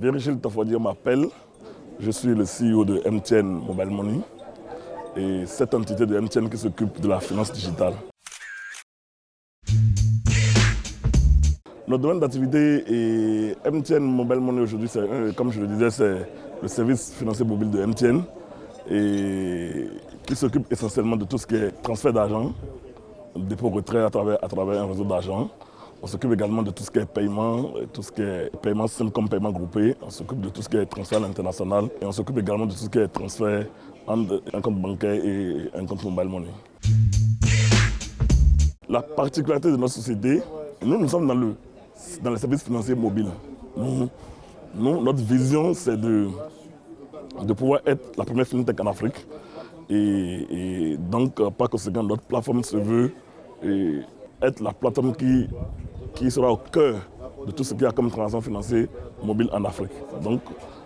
Virgile Tafouadi m'appelle. Je suis le CEO de MTN Mobile Money et cette entité de MTN qui s'occupe de la finance digitale. Notre domaine d'activité est MTN Mobile Money aujourd'hui, comme je le disais, c'est le service financier mobile de MTN et qui s'occupe essentiellement de tout ce qui est transfert d'argent, dépôt-retrait à travers un réseau d'argent. On s'occupe également de tout ce qui est paiement, tout ce qui est paiement simple comme paiement groupé. On s'occupe de tout ce qui est transfert international et on s'occupe également de tout ce qui est transfert entre un compte bancaire et un compte mobile money. La particularité de notre société, nous sommes dans les services financiers mobiles. Notre vision, c'est de pouvoir être la première fintech en Afrique. Et donc, par conséquent, notre plateforme se veut être la plateforme qui sera au cœur de tout ce qu'il y a comme transaction financière mobile en Afrique. Donc,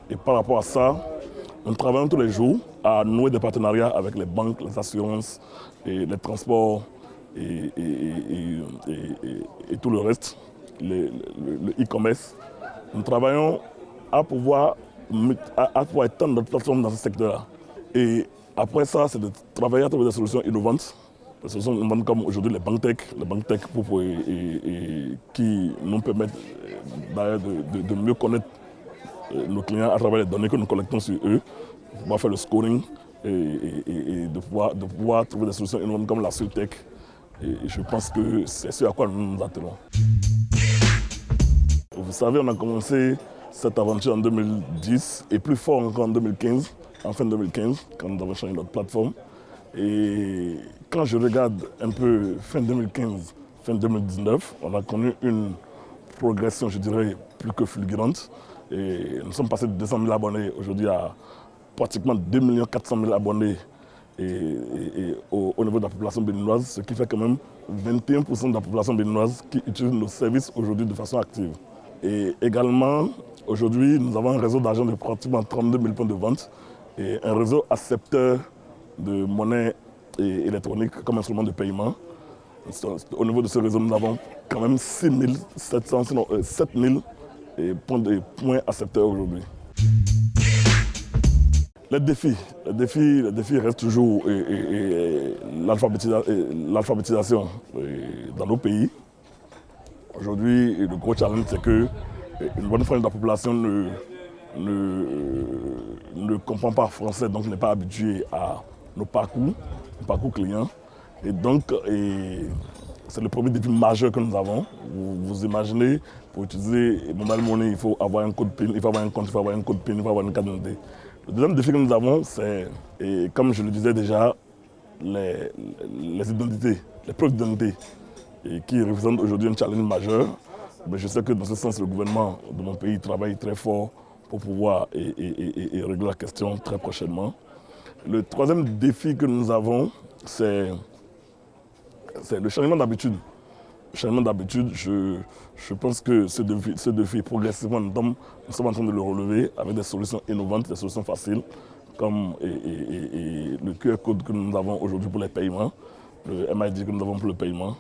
et par rapport à ça, nous travaillons tous les jours à nouer des partenariats avec les banques, les assurances, et les transports et tout le reste, le e-commerce. Nous travaillons à pouvoir étendre notre plateforme dans ce secteur-là. Et après ça, c'est de travailler à travers des solutions innovantes. Des solutions innovantes comme aujourd'hui les banques tech qui nous permettent d'ailleurs de mieux connaître nos clients à travers les données que nous collectons sur eux, de pouvoir faire le scoring et de pouvoir trouver des solutions innovantes comme la Tech. Et je pense que c'est ce à quoi nous nous attelons. Vous savez, on a commencé cette aventure en 2010 et plus fort encore en 2015, en fin 2015, quand nous avons changé notre plateforme. Et quand je regarde un peu fin 2015, fin 2019, on a connu une progression, je dirais, plus que fulgurante. Et nous sommes passés de 200 000 abonnés aujourd'hui à pratiquement 2 400 000 abonnés au niveau de la population béninoise, ce qui fait quand même 21% de la population béninoise qui utilise nos services aujourd'hui de façon active. Et également, aujourd'hui, nous avons un réseau d'argent de pratiquement 32 000 points de vente et un réseau accepteur de monnaie électronique comme instrument de paiement. Au niveau de ce réseau, nous avons quand même 7 000 points accepteurs aujourd'hui. Les défis restent toujours l'alphabétisation dans nos pays. Aujourd'hui, le gros challenge, c'est qu'une bonne frange de la population ne comprend pas français, donc n'est pas habituée à nos parcours clients. Et donc, c'est le premier défi majeur que nous avons. Vous imaginez, pour utiliser Mobile Money, il faut avoir un code PIN, il faut avoir un compte, il faut avoir un code PIN, il faut avoir une carte d'identité. Le deuxième défi que nous avons, c'est, comme je le disais déjà, les identités, les preuves d'identité, qui représentent aujourd'hui un challenge majeur. Mais je sais que dans ce sens, le gouvernement de mon pays travaille très fort pour pouvoir régler la question très prochainement. Le troisième défi que nous avons, c'est le changement d'habitude. Le changement d'habitude, je pense que ce défi progressivement, nous sommes en train de le relever avec des solutions innovantes, des solutions faciles, comme le QR code que nous avons aujourd'hui pour les paiements, le MID que nous avons pour le paiement.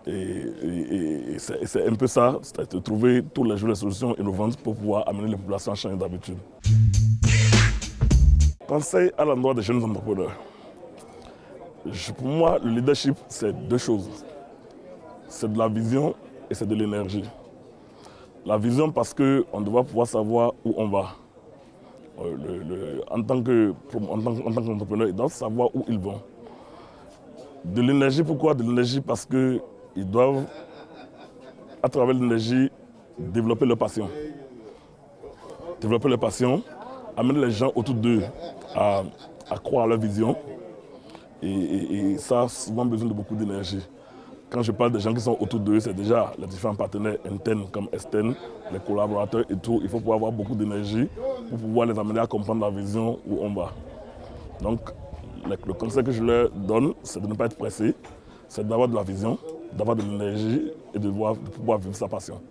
Et c'est un peu ça, c'est de trouver tous les jours des solutions innovantes pour pouvoir amener les populations à changer d'habitude. Conseil à l'endroit des jeunes entrepreneurs. Pour moi, le leadership, c'est deux choses. C'est de la vision et c'est de l'énergie. La vision parce qu'on doit pouvoir savoir où on va. En tant qu'entrepreneur, ils doivent savoir où ils vont. De l'énergie, pourquoi? De l'énergie parce qu'ils doivent, à travers l'énergie, développer leur passion. Développer leur passion, amener les gens autour d'eux à croire à leur vision. Et ça a souvent besoin de beaucoup d'énergie. Quand je parle des gens qui sont autour d'eux, c'est déjà les différents partenaires internes comme externes, les collaborateurs et tout. Il faut pouvoir avoir beaucoup d'énergie pour pouvoir les amener à comprendre la vision où on va. Donc, le conseil que je leur donne, c'est de ne pas être pressé, c'est d'avoir de la vision, d'avoir de l'énergie et de pouvoir vivre sa passion.